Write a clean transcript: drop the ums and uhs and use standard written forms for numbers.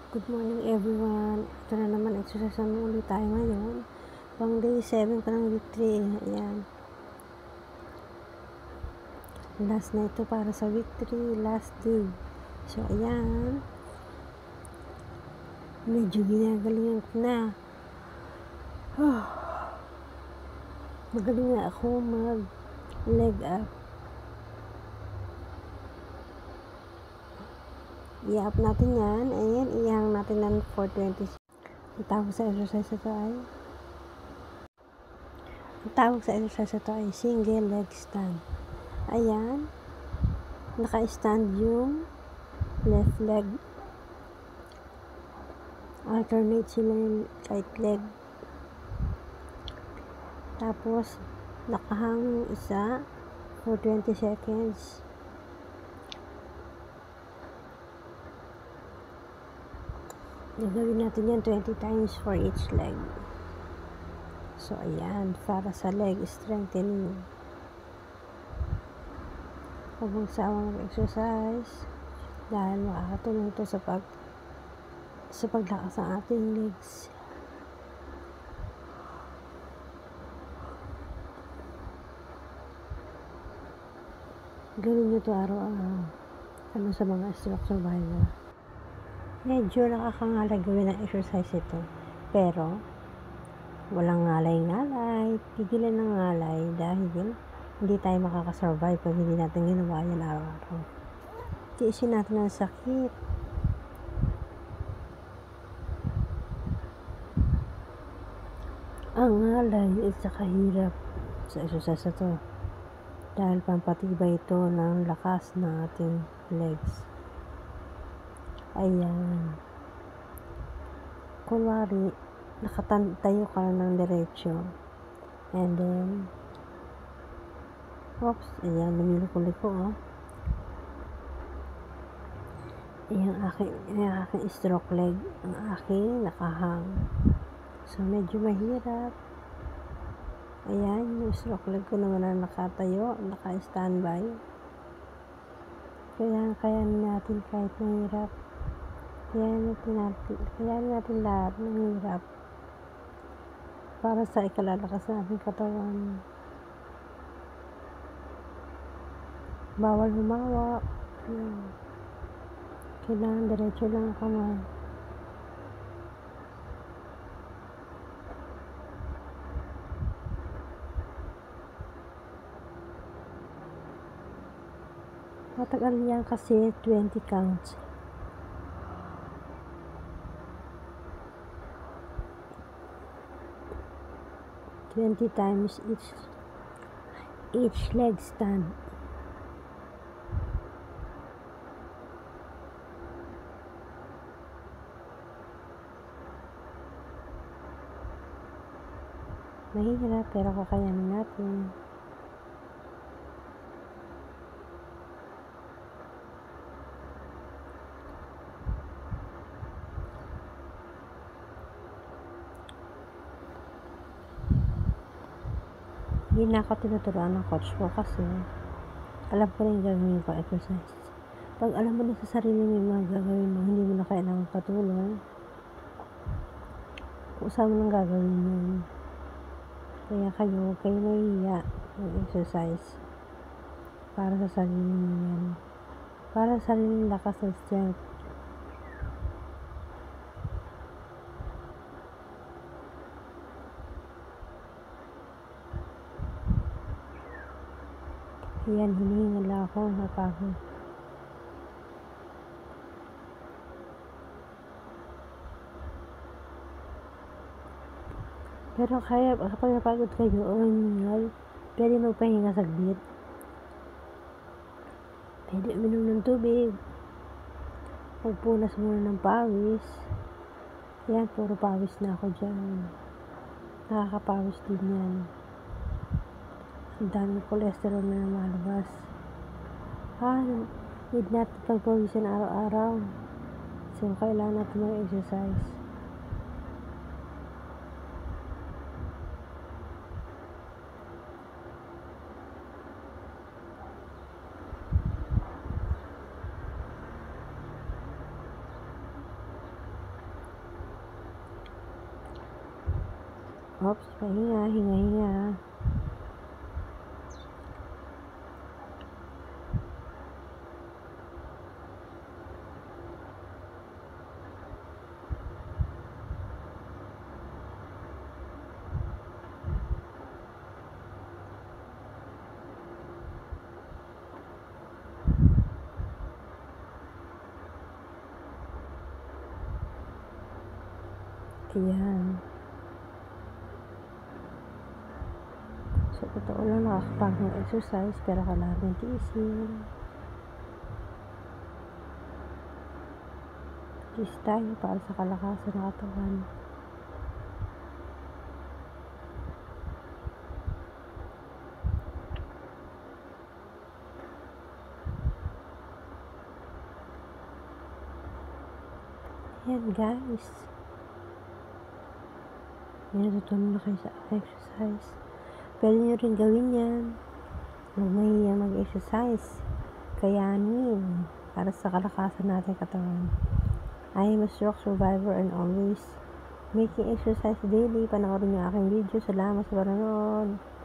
Good morning everyone. Ito na naman, exercise naman ulit tayo ngayon. Pang day 7 pa ng week 3. Ayan. Last na ito para sa week 3. Last day. So, ayan. Medyo ginagalingan ko na. Magaling na ako mag leg up. I-up natin yan. Ayan, ihang natin ng 420. Ang tawag sa exercise ito ay single leg stand. Ayan. Naka-stand yung left leg. Alternate sila yung right leg. Tapos, nakahang yung isa for 20 seconds. Gagawin natin yan 20 times for each leg. So, ayan. Para sa leg strengthening. Huwag mong sawang mag-exercise. Dahil makakatulong ito sa paglakas ng ating legs. Gawin nyo ito araw-araw. Ano sa mga stroke survivor. Medyo nakakangalay gawin ng exercise ito. Pero, walang ngalay-ngalay. Tigilan ng ngalay dahil hindi tayo makakasurvive pag hindi natin ginawa yan araw-araw. Tiisin natin ang sakit. Ang ngalay ay kahirap sa exercise ito. Dahil pampatibay ito ng lakas ng ating legs. Ayan. Kunwari, nakatayo ka ng diretso. And then, ayan, lumiliko-liko, Ayan aking stroke leg. Ang aking nakahang. So, medyo mahirap. Ayan, yung stroke leg ko naman na nakatayo, naka-standby. Kaya natin kahit mahirap. Kaya natin lahat ng hirap para sa ikalalakas ng ating katawan. Bawal humawa. Kailangan diretso lang ang kamay. Matagal yan kasi 20 counts. 20 times each leg stand. Mahirap pero kakayanin natin. Hindi na ako tinuturuan ng coach ko kasi alam ko rin gagawin ko exercise. Pag alam mo na sa sarili mo yung mga gagawin mo, hindi mo na kailangan patulong, usaha mo nang gagawin yun. Kaya kayo mahihiya mag-exercise para sa sarili mo yan. Para sa sariling lakas ng strength. Ayan, hinihingal ako, napagod. Pero kaya, kapag napagod kayo o hinihingal, pwede magpahinga saglit. Pwede uminom ng tubig. Magpunas muna ng pawis. Ayan, puro pawis na ako dyan. Nakakapawis din yan. Ang daming cholesterol na lumalabas. Need natin pagpawisan araw-araw. So, kailangan natin mag-exercise. Oops, pahinga, hinga. Ayan. Sa totoo lang, nakakapagod exercise, pero kailangan ng tiisin. Tiis tayo para sa kalakasan ng katawan. Ayan guys. Natutunan na kayo sa exercise. Pwede nyo rin gawin yan. Huwag mahiya mag-exercise. Kayanin para sa kalakasan natin katawan. I am a stroke survivor and always making exercise daily. Panoorin nyo aking video. Salamat sa panonood.